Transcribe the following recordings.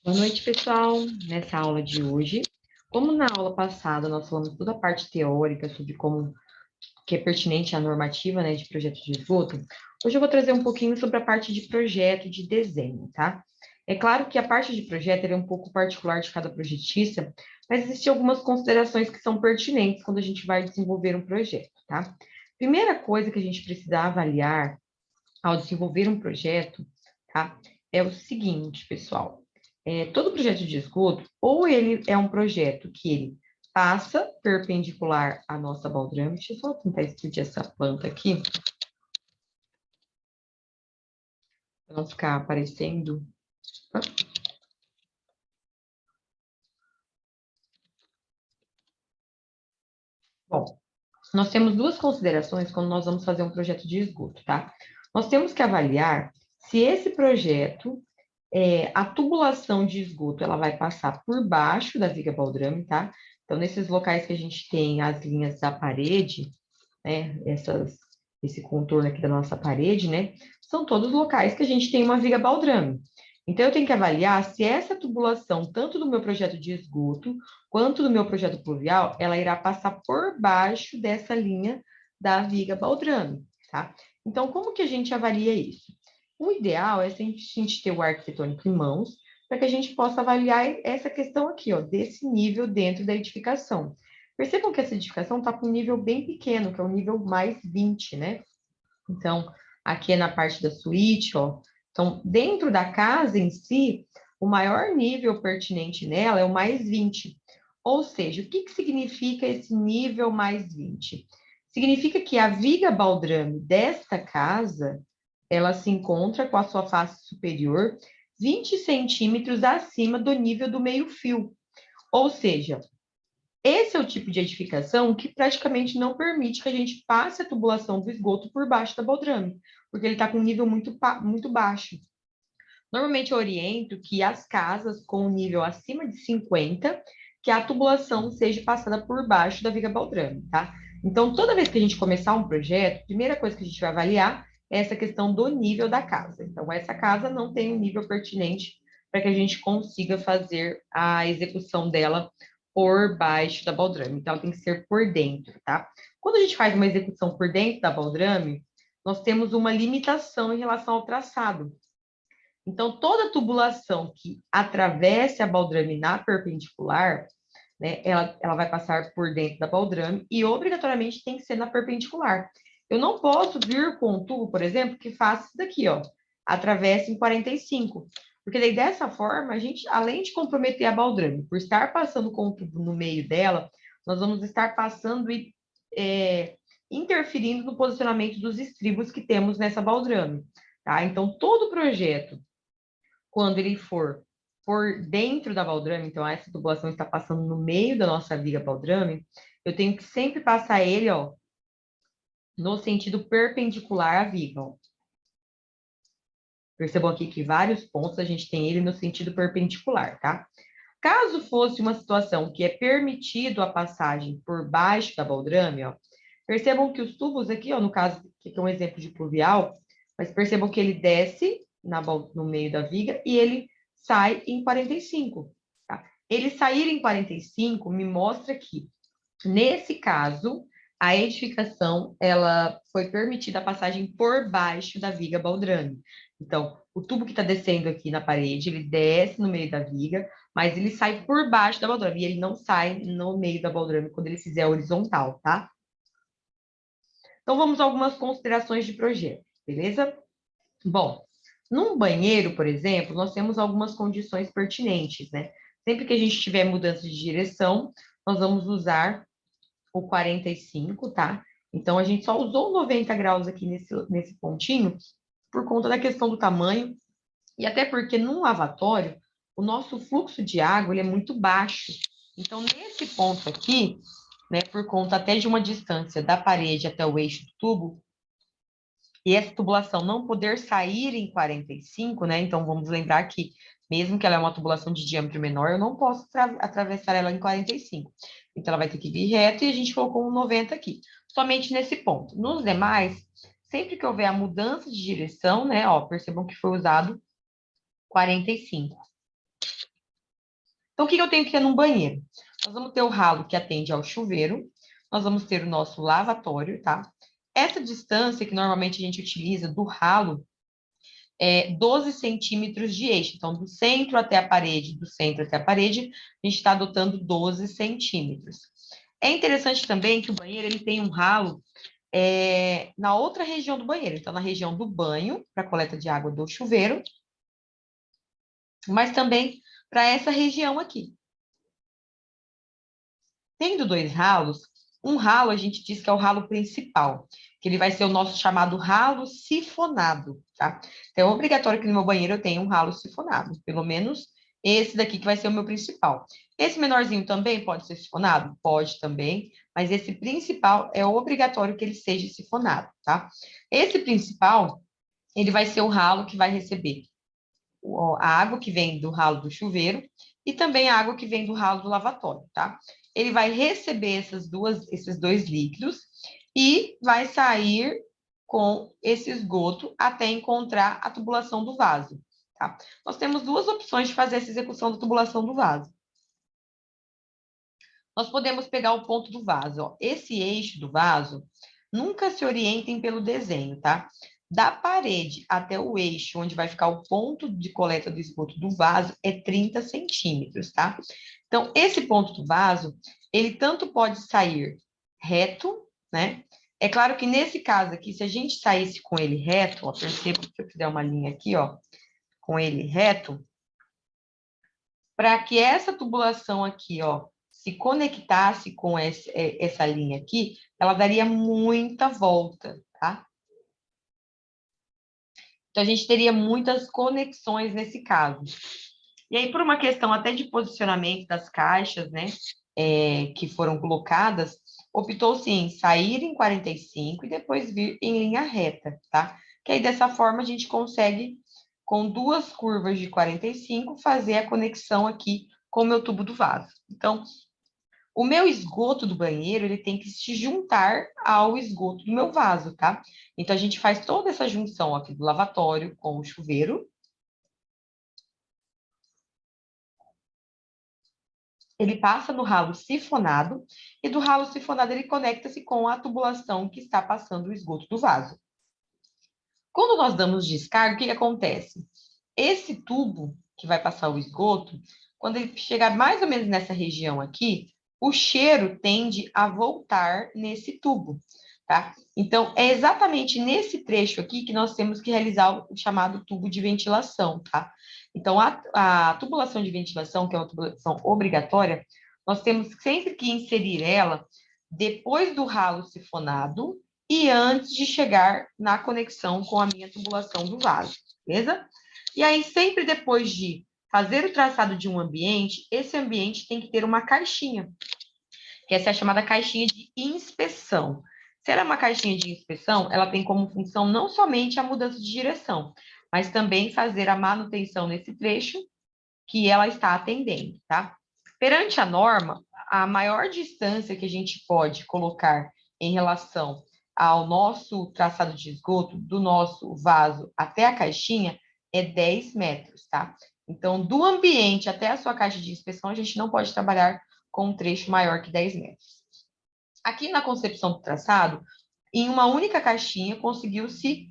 Boa noite, pessoal. Nessa aula de hoje, como na aula passada nós falamos toda a parte teórica sobre como que é pertinente a normativa, né, de projeto de esgoto, hoje eu vou trazer um pouquinho sobre a parte de projeto de desenho, tá? É claro que a parte de projeto é um pouco particular de cada projetista, mas existem algumas considerações que são pertinentes quando a gente vai desenvolver um projeto, tá? Primeira coisa que a gente precisa avaliar ao desenvolver um projeto, tá? É o seguinte, pessoal. Todo projeto de esgoto, ou ele é um projeto que ele passa perpendicular à nossa baldrame. Deixa eu só tentar explodir essa planta aqui, para não ficar aparecendo. Bom, nós temos duas considerações quando nós vamos fazer um projeto de esgoto, tá? Nós temos que avaliar se esse projeto, a tubulação de esgoto, ela vai passar por baixo da viga baldrame, tá? Então, nesses locais que a gente tem as linhas da parede, né, esse contorno aqui da nossa parede, né, são todos locais que a gente tem uma viga baldrame. Então, eu tenho que avaliar se essa tubulação, tanto do meu projeto de esgoto, quanto do meu projeto pluvial, ela irá passar por baixo dessa linha da viga baldrame, tá? Então, como que a gente avalia isso? O ideal é sempre a gente ter o arquitetônico em mãos, para que a gente possa avaliar essa questão aqui, ó, desse nível dentro da edificação. Percebam que essa edificação está com um nível bem pequeno, que é o nível mais 20, né? Então, aqui é na parte da suíte, ó. Então, dentro da casa em si, o maior nível pertinente nela é o mais 20. Ou seja, o que significa esse nível mais 20? Significa que a viga baldrame desta casa, ela se encontra com a sua face superior 20 centímetros acima do nível do meio-fio. Ou seja, esse é o tipo de edificação que praticamente não permite que a gente passe a tubulação do esgoto por baixo da baldrame, porque ele está com um nível muito baixo. Normalmente eu oriento que as casas com um nível acima de 50, que a tubulação seja passada por baixo da viga baldrame, tá? Então, toda vez que a gente começar um projeto, a primeira coisa que a gente vai avaliar é essa questão do nível da casa. Então, essa casa não tem um nível pertinente para que a gente consiga fazer a execução dela por baixo da baldrame. Então, ela tem que ser por dentro, tá? Quando a gente faz uma execução por dentro da baldrame, nós temos uma limitação em relação ao traçado. Então, toda tubulação que atravesse a baldrame na perpendicular, né, ela vai passar por dentro da baldrame e obrigatoriamente tem que ser na perpendicular. Eu não posso vir com um tubo, por exemplo, que faça isso daqui, ó, atravesse em 45. Porque daí, dessa forma, a gente, além de comprometer a baldrame, por estar passando com o tubo no meio dela, nós vamos estar passando e interferindo no posicionamento dos estribos que temos nessa baldrame. Tá? Então, todo projeto quando ele for por dentro da baldrame, então essa tubulação está passando no meio da nossa viga baldrame, eu tenho que sempre passar ele, ó, no sentido perpendicular à viga, ó. Percebam aqui que vários pontos a gente tem ele no sentido perpendicular, tá? Caso fosse uma situação que é permitido a passagem por baixo da baldrame, ó, percebam que os tubos aqui, ó, no caso, que é um exemplo de pluvial, mas percebam que ele desce no meio da viga e ele sai em 45. Tá? Ele sair em 45 me mostra que, nesse caso, a edificação ela foi permitida a passagem por baixo da viga baldrame. Então, o tubo que está descendo aqui na parede, ele desce no meio da viga, mas ele sai por baixo da baldrame, e ele não sai no meio da baldrame quando ele fizer horizontal, tá? Então, vamos a algumas considerações de projeto, beleza? Bom, num banheiro, por exemplo, nós temos algumas condições pertinentes, né? Sempre que a gente tiver mudança de direção, nós vamos usar o 45, tá? Então, a gente só usou 90 graus aqui nesse pontinho por conta da questão do tamanho e até porque num lavatório, o nosso fluxo de água ele é muito baixo. Então, nesse ponto aqui, né, por conta até de uma distância da parede até o eixo do tubo, e essa tubulação não poder sair em 45, né? Então, vamos lembrar que, mesmo que ela é uma tubulação de diâmetro menor, eu não posso atravessar ela em 45. Então, ela vai ter que vir reto e a gente colocou um 90 aqui. Somente nesse ponto. Nos demais, sempre que houver a mudança de direção, né? Ó, percebam que foi usado 45. Então, o que eu tenho que ter num banheiro? Nós vamos ter o ralo que atende ao chuveiro, nós vamos ter o nosso lavatório, tá? Essa distância que normalmente a gente utiliza do ralo é 12 centímetros de eixo. Então, do centro até a parede, do centro até a parede, a gente está adotando 12 centímetros. É interessante também que o banheiro ele tem um ralo na outra região do banheiro. Então, na região do banho, para coleta de água do chuveiro, mas também para essa região aqui. Tendo dois ralos, um ralo a gente diz que é o ralo principal, que ele vai ser o nosso chamado ralo sifonado, tá? Então, é obrigatório que no meu banheiro eu tenha um ralo sifonado, pelo menos esse daqui que vai ser o meu principal. Esse menorzinho também pode ser sifonado? Pode também, mas esse principal é obrigatório que ele seja sifonado, tá? Esse principal, ele vai ser o ralo que vai receber a água que vem do ralo do chuveiro e também a água que vem do ralo do lavatório, tá? Ele vai receber esses dois líquidos e vai sair com esse esgoto até encontrar a tubulação do vaso, tá? Nós temos duas opções de fazer essa execução da tubulação do vaso. Nós podemos pegar o ponto do vaso, ó. Esse eixo do vaso, nunca se orientem pelo desenho, tá? Da parede até o eixo, onde vai ficar o ponto de coleta do esgoto do vaso, é 30 centímetros, tá? Então, esse ponto do vaso, ele tanto pode sair reto, né? É claro que nesse caso aqui, se a gente saísse com ele reto, ó, perceba que eu fizer uma linha aqui, ó, com ele reto, para que essa tubulação aqui, ó, se conectasse com essa linha aqui, ela daria muita volta, tá? Então, a gente teria muitas conexões nesse caso. E aí, por uma questão até de posicionamento das caixas, né, que foram colocadas, optou-se em sair em 45 e depois vir em linha reta, tá? Que aí, dessa forma, a gente consegue, com duas curvas de 45, fazer a conexão aqui com o meu tubo do vaso. Então, o meu esgoto do banheiro, ele tem que se juntar ao esgoto do meu vaso, tá? Então, a gente faz toda essa junção aqui do lavatório com o chuveiro. Ele passa no ralo sifonado, e do ralo sifonado ele conecta-se com a tubulação que está passando o esgoto do vaso. Quando nós damos descarga, o que acontece? Esse tubo que vai passar o esgoto, quando ele chegar mais ou menos nessa região aqui, o cheiro tende a voltar nesse tubo, tá? Então, é exatamente nesse trecho aqui que nós temos que realizar o chamado tubo de ventilação, tá? Então, a tubulação de ventilação, que é uma tubulação obrigatória, nós temos sempre que inserir ela depois do ralo sifonado e antes de chegar na conexão com a minha tubulação do vaso, beleza? E aí, sempre depois de fazer o traçado de um ambiente, esse ambiente tem que ter uma caixinha, que essa é a chamada caixinha de inspeção. Se ela é uma caixinha de inspeção, ela tem como função não somente a mudança de direção, mas também fazer a manutenção nesse trecho que ela está atendendo, tá? Perante a norma, a maior distância que a gente pode colocar em relação ao nosso traçado de esgoto, do nosso vaso até a caixinha, é 10 metros, tá? Então, do ambiente até a sua caixa de inspeção, a gente não pode trabalhar com um trecho maior que 10 metros. Aqui na concepção do traçado, em uma única caixinha, conseguiu-se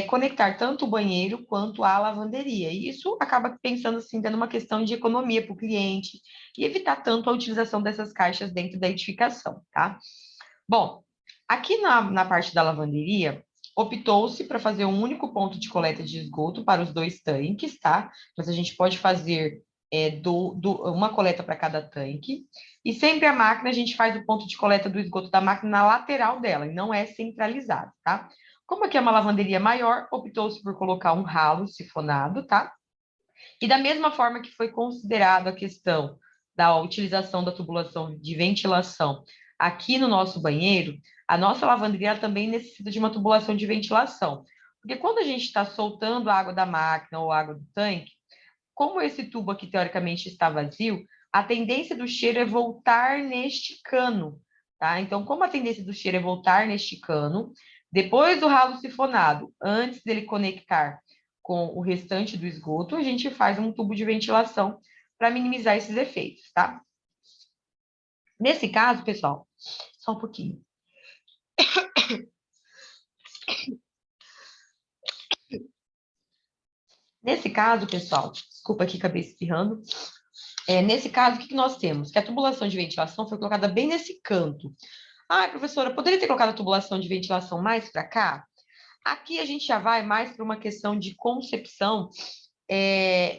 conectar tanto o banheiro quanto a lavanderia. E isso acaba pensando assim, dando uma questão de economia para o cliente e evitar tanto a utilização dessas caixas dentro da edificação, tá? Bom, aqui na parte da lavanderia, optou-se para fazer um único ponto de coleta de esgoto para os dois tanques, tá? Mas a gente pode fazer uma coleta para cada tanque. E sempre a máquina, a gente faz o ponto de coleta do esgoto da máquina na lateral dela, e não é centralizado, tá? Como aqui é uma lavanderia maior, optou-se por colocar um ralo sifonado, tá? E da mesma forma que foi considerado a questão da utilização da tubulação de ventilação aqui no nosso banheiro, a nossa lavanderia também necessita de uma tubulação de ventilação. Porque quando a gente está soltando a água da máquina ou água do tanque, como esse tubo aqui teoricamente está vazio, a tendência do cheiro é voltar neste cano, tá? Então, como a tendência do cheiro é voltar neste cano, depois do ralo sifonado, antes dele conectar com o restante do esgoto, a gente faz um tubo de ventilação para minimizar esses efeitos, tá? Nesse caso, pessoal, só um pouquinho. Nesse caso, pessoal, desculpa aqui, acabei espirrando. Nesse caso, o que nós temos? Que a tubulação de ventilação foi colocada bem nesse canto. Ah, professora, poderia ter colocado a tubulação de ventilação mais para cá? Aqui a gente já vai mais para uma questão de concepção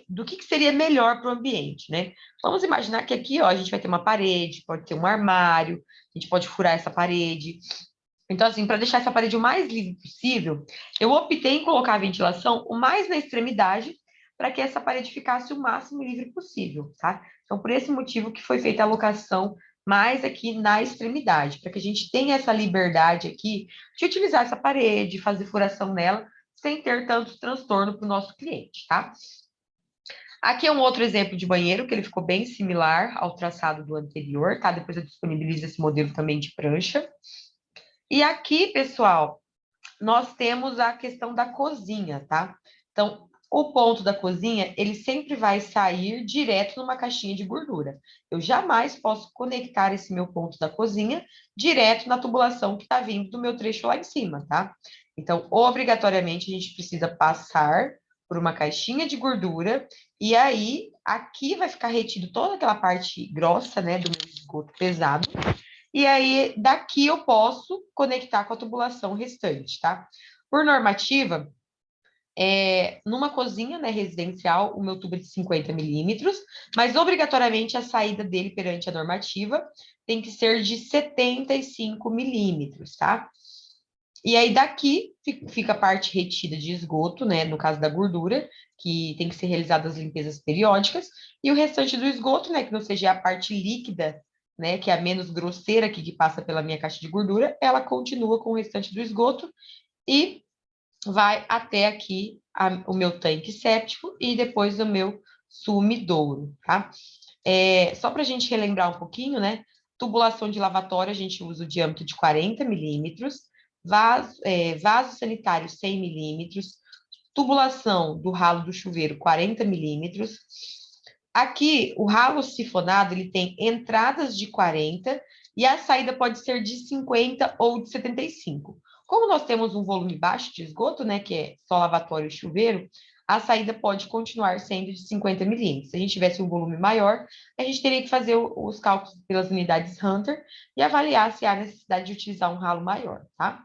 do que seria melhor para o ambiente, né? Vamos imaginar que aqui, ó, a gente vai ter uma parede, pode ter um armário, a gente pode furar essa parede. Então, assim, para deixar essa parede o mais livre possível, eu optei em colocar a ventilação o mais na extremidade para que essa parede ficasse o máximo livre possível, tá? Então, por esse motivo que foi feita a alocação mais aqui na extremidade, para que a gente tenha essa liberdade aqui de utilizar essa parede, fazer furação nela, sem ter tanto transtorno para o nosso cliente, tá? Aqui é um outro exemplo de banheiro, que ele ficou bem similar ao traçado do anterior, tá? Depois eu disponibilizo esse modelo também de prancha. E aqui, pessoal, nós temos a questão da cozinha, tá? Então, o ponto da cozinha, ele sempre vai sair direto numa caixinha de gordura. Eu jamais posso conectar esse meu ponto da cozinha direto na tubulação que está vindo do meu trecho lá em cima, tá? Então, obrigatoriamente, a gente precisa passar por uma caixinha de gordura e aí, aqui vai ficar retido toda aquela parte grossa, né, do meu esgoto pesado. E aí, daqui eu posso conectar com a tubulação restante, tá? Por normativa, numa cozinha, né, residencial, o meu tubo é de 50 milímetros, mas obrigatoriamente a saída dele perante a normativa tem que ser de 75 milímetros, tá? E aí daqui fica a parte retida de esgoto, né, no caso da gordura, que tem que ser realizadas as limpezas periódicas, e o restante do esgoto, né, que não seja a parte líquida, né, que é a menos grosseira aqui que passa pela minha caixa de gordura, ela continua com o restante do esgoto e vai até aqui o meu tanque séptico e depois o meu sumidouro, tá? Só para a gente relembrar um pouquinho, né? Tubulação de lavatório, a gente usa o diâmetro de 40 milímetros, vaso sanitário 100 milímetros, tubulação do ralo do chuveiro 40 milímetros. Aqui, o ralo sifonado, ele tem entradas de 40 e a saída pode ser de 50 ou de 75. Como nós temos um volume baixo de esgoto, né, que é só lavatório e chuveiro, a saída pode continuar sendo de 50 milímetros. Se a gente tivesse um volume maior, a gente teria que fazer os cálculos pelas unidades Hunter e avaliar se há necessidade de utilizar um ralo maior, tá?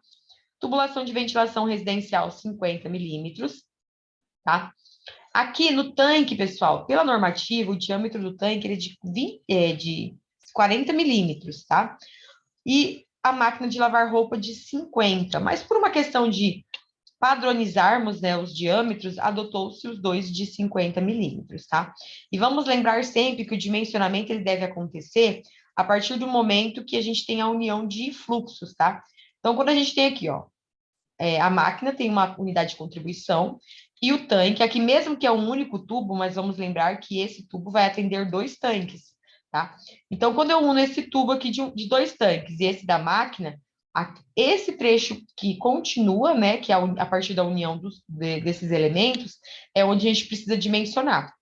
Tubulação de ventilação residencial 50 milímetros, tá? Aqui no tanque, pessoal, pela normativa, o diâmetro do tanque é de 40 milímetros, tá? E a máquina de lavar roupa de 50, mas por uma questão de padronizarmos, né, os diâmetros, adotou-se os dois de 50 milímetros, tá? E vamos lembrar sempre que o dimensionamento ele deve acontecer a partir do momento que a gente tem a união de fluxos, tá? Então, quando a gente tem aqui, ó, a máquina tem uma unidade de contribuição e o tanque, aqui mesmo que é um único tubo, mas vamos lembrar que esse tubo vai atender 2 tanques, tá? Então, quando eu uno esse tubo aqui de 2 tanques e esse da máquina, esse trecho que continua, né, que é a partir da união desses elementos, é onde a gente precisa dimensionar.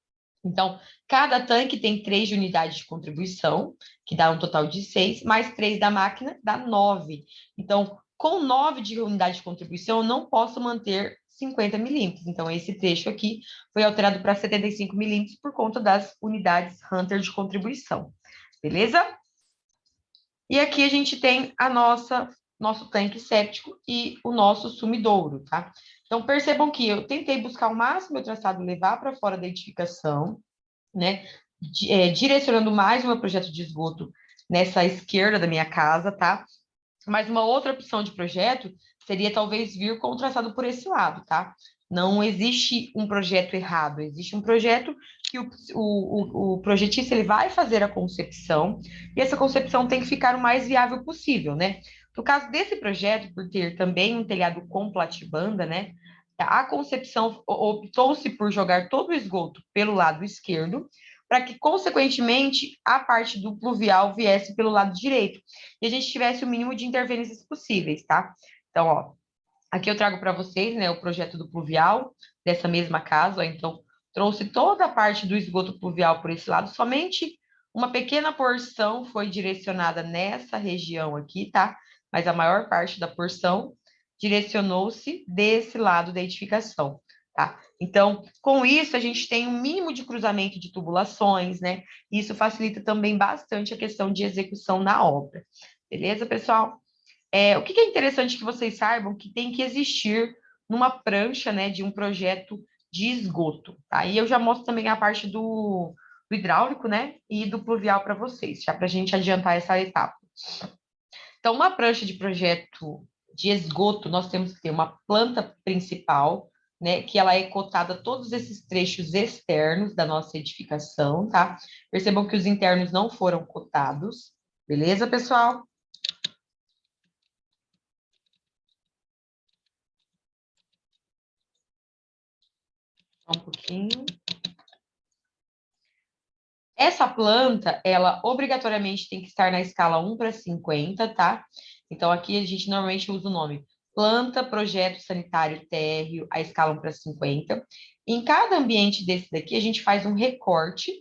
Então, cada tanque tem 3 de unidade de contribuição, que dá um total de 6, mais 3 da máquina, dá 9. Então, com 9 de unidade de contribuição, eu não posso manter 50 milímetros. Então, esse trecho aqui foi alterado para 75 milímetros por conta das unidades Hunter de contribuição. Beleza? E aqui a gente tem nosso tanque séptico e o nosso sumidouro, tá? Então, percebam que eu tentei buscar o máximo meu traçado levar para fora da edificação, né? Direcionando mais o meu projeto de esgoto nessa esquerda da minha casa, tá? Mas uma outra opção de projeto seria talvez vir com o traçado por esse lado, tá? Não existe um projeto errado, existe um projeto que o projetista ele vai fazer a concepção e essa concepção tem que ficar o mais viável possível, né? No caso desse projeto, por ter também um telhado com platibanda, né? A concepção optou-se por jogar todo o esgoto pelo lado esquerdo, para que, consequentemente, a parte do pluvial viesse pelo lado direito e a gente tivesse o mínimo de interferências possíveis, tá? Então, ó, aqui eu trago para vocês, né, o projeto do pluvial dessa mesma casa, ó, então, trouxe toda a parte do esgoto pluvial por esse lado, somente uma pequena porção foi direcionada nessa região aqui, tá? Mas a maior parte da porção direcionou-se desse lado da edificação, tá? Então, com isso, a gente tem um mínimo de cruzamento de tubulações, né? Isso facilita também bastante a questão de execução na obra. Beleza, pessoal? O que é interessante que vocês saibam que tem que existir numa prancha, né, de um projeto de esgoto, tá? E eu já mostro também a parte do hidráulico, né, e do pluvial para vocês, já para a gente adiantar essa etapa. Então, uma prancha de projeto de esgoto, nós temos que ter uma planta principal, né, que ela é cotada todos esses trechos externos da nossa edificação, tá? Percebam que os internos não foram cotados, beleza, pessoal? Só um pouquinho. Essa planta, ela obrigatoriamente tem que estar na escala 1/50, tá? Então, aqui a gente normalmente usa o nome planta, projeto sanitário térreo, a escala 1/50. Em cada ambiente desse daqui, a gente faz um recorte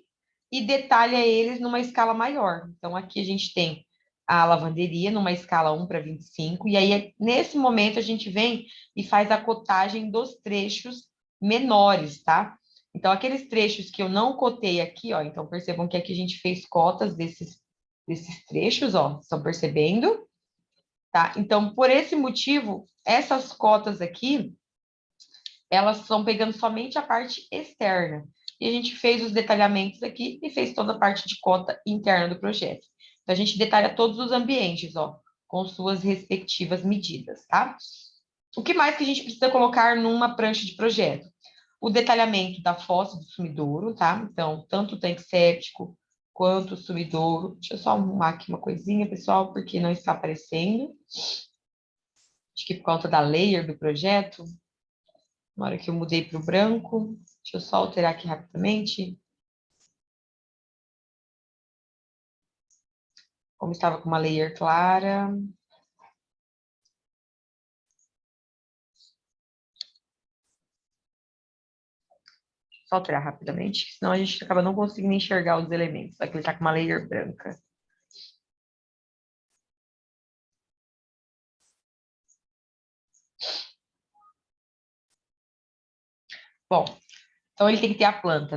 e detalha eles numa escala maior. Então, aqui a gente tem a lavanderia numa escala 1/25, e aí, nesse momento, a gente vem e faz a cotagem dos trechos menores, tá? Então, aqueles trechos que eu não cotei aqui, ó, então percebam que aqui a gente fez cotas desses trechos, ó, estão percebendo? Tá? Então, por esse motivo, essas cotas aqui, elas estão pegando somente a parte externa. E a gente fez os detalhamentos aqui e fez toda a parte de cota interna do projeto. Então, a gente detalha todos os ambientes, ó, com suas respectivas medidas, tá? O que mais que a gente precisa colocar numa prancha de projeto? O detalhamento da fossa do sumidouro, tá? Então, tanto o tanque séptico quanto o sumidouro. Deixa eu só arrumar aqui uma coisinha, pessoal, porque não está aparecendo. Acho que por conta da layer do projeto. Na hora que eu mudei para o branco. Deixa eu só alterar aqui rapidamente. Como estava com uma layer clara. Só alterar rapidamente, senão a gente acaba não conseguindo enxergar os elementos. Aqui ele está com uma layer branca. Bom, então ele tem que ter a planta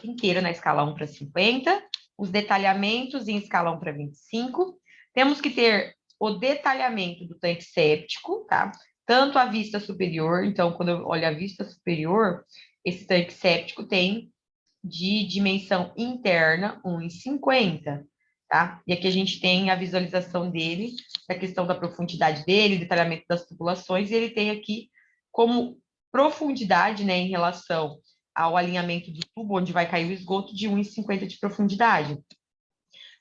inteira na escala 1/50, os detalhamentos em escala 1/25. Temos que ter o detalhamento do tanque séptico, tá? Tanto a vista superior, então quando eu olho a vista superior, esse tanque séptico tem de dimensão interna 1,50, tá? E aqui a gente tem a visualização dele, a questão da profundidade dele, detalhamento das tubulações, e ele tem aqui como profundidade, né, em relação ao alinhamento do tubo, onde vai cair o esgoto, de 1,50 de profundidade.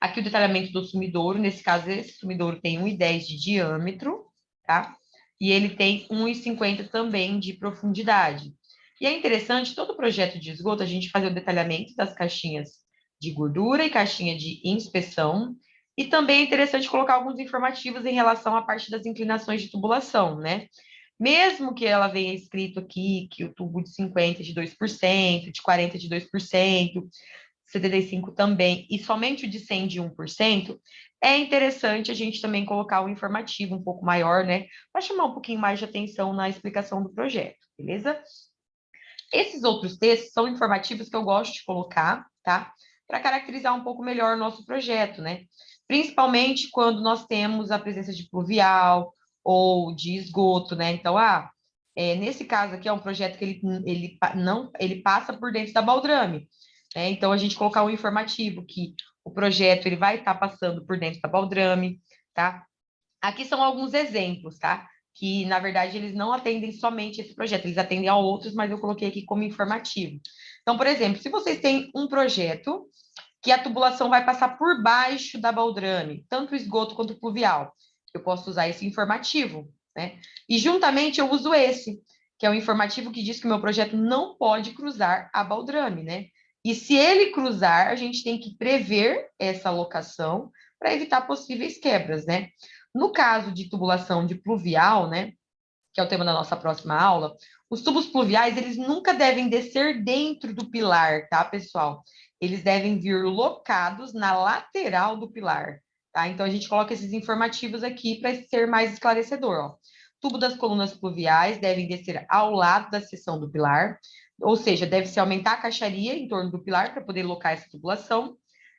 Aqui o detalhamento do sumidouro, nesse caso, esse sumidouro tem 1,10 de diâmetro, tá? E ele tem 1,50 também de profundidade. E é interessante, todo projeto de esgoto, a gente fazer o detalhamento das caixinhas de gordura e caixinha de inspeção, e também é interessante colocar alguns informativos em relação à parte das inclinações de tubulação, né? Mesmo que ela venha escrito aqui que o tubo de 50 é de 2%, de 40 é de 2%, 75 também, e somente o de 100 de 1%, é interessante a gente também colocar um informativo um pouco maior, né? Para chamar um pouquinho mais de atenção na explicação do projeto, beleza? Esses outros textos são informativos que eu gosto de colocar, tá? Para caracterizar um pouco melhor o nosso projeto, né? Principalmente quando nós temos a presença de pluvial ou de esgoto, né? Então, nesse caso aqui é um projeto que ele passa por dentro da baldrame, né? Então, a gente colocar um informativo que o projeto ele vai estar passando por dentro da baldrame, tá? Aqui são alguns exemplos, tá? Que, na verdade, eles não atendem somente esse projeto, eles atendem a outros, mas eu coloquei aqui como informativo. Então, por exemplo, se vocês têm um projeto que a tubulação vai passar por baixo da baldrame, tanto o esgoto quanto o pluvial, eu posso usar esse informativo, né? E, juntamente, eu uso esse, que é o informativo que diz que o meu projeto não pode cruzar a baldrame, né? E se ele cruzar, a gente tem que prever essa locação para evitar possíveis quebras, né? No caso de tubulação de pluvial, né, que que é o tema da nossa próxima aula, os tubos pluviais, eles nunca devem descer dentro do pilar, tá, pessoal? Eles devem vir locados na lateral do pilar, tá? Então, a gente coloca esses informativos aqui para ser mais esclarecedor, ó. Tubo das colunas pluviais devem descer ao lado da seção do pilar, ou seja, deve-se aumentar a caixaria em torno do pilar para poder locar essa tubulação,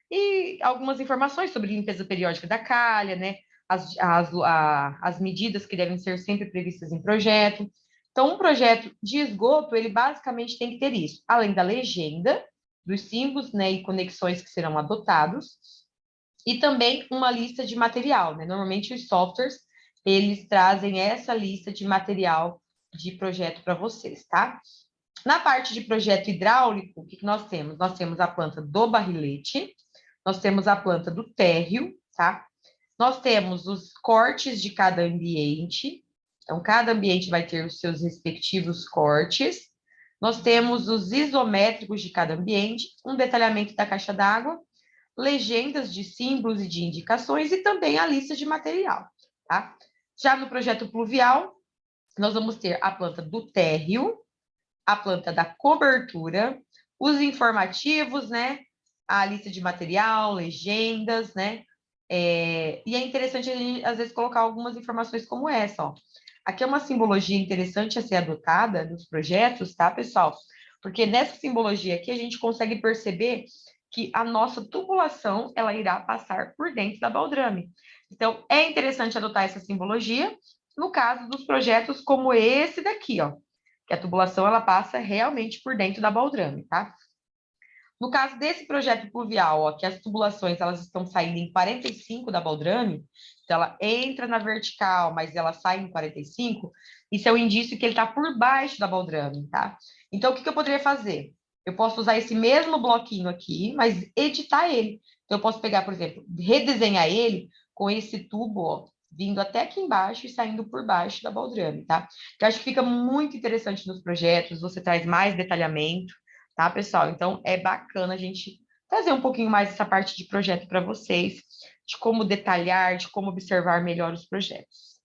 e algumas informações sobre limpeza periódica da calha, né? As medidas que devem ser sempre previstas em projeto. Então, um projeto de esgoto, ele basicamente tem que ter isso, além da legenda, dos símbolos, né, e conexões que serão adotados, e também uma lista de material, né? Normalmente os softwares, eles trazem essa lista de material de projeto para vocês, tá? Na parte de projeto hidráulico, o que nós temos? Nós temos a planta do barrilete, nós temos a planta do térreo, tá? Nós temos os cortes de cada ambiente, então cada ambiente vai ter os seus respectivos cortes. Nós temos os isométricos de cada ambiente, um detalhamento da caixa d'água, legendas de símbolos e de indicações e também a lista de material, tá? Já no projeto pluvial, nós vamos ter a planta do térreo, a planta da cobertura, os informativos, né? A lista de material, legendas, né? E é interessante a gente, às vezes, colocar algumas informações como essa, ó. Aqui é uma simbologia interessante a ser adotada nos projetos, tá, pessoal? Porque nessa simbologia aqui a gente consegue perceber que a nossa tubulação, ela irá passar por dentro da baldrame. Então, é interessante adotar essa simbologia no caso dos projetos como esse daqui, ó, que a tubulação ela passa realmente por dentro da baldrame, tá? No caso desse projeto pluvial, ó, que as tubulações elas estão saindo em 45 da baldrame, então ela entra na vertical, mas ela sai em 45, isso é um indício que ele está por baixo da baldrame, tá? Então, o que eu poderia fazer? Eu posso usar esse mesmo bloquinho aqui, mas editar ele. Então, eu posso pegar, por exemplo, redesenhar ele com esse tubo, ó, vindo até aqui embaixo e saindo por baixo da baldrame, tá? Eu acho que fica muito interessante nos projetos, você traz mais detalhamento, tá, pessoal? Então, é bacana a gente trazer um pouquinho mais essa parte de projeto para vocês, de como detalhar, de como observar melhor os projetos.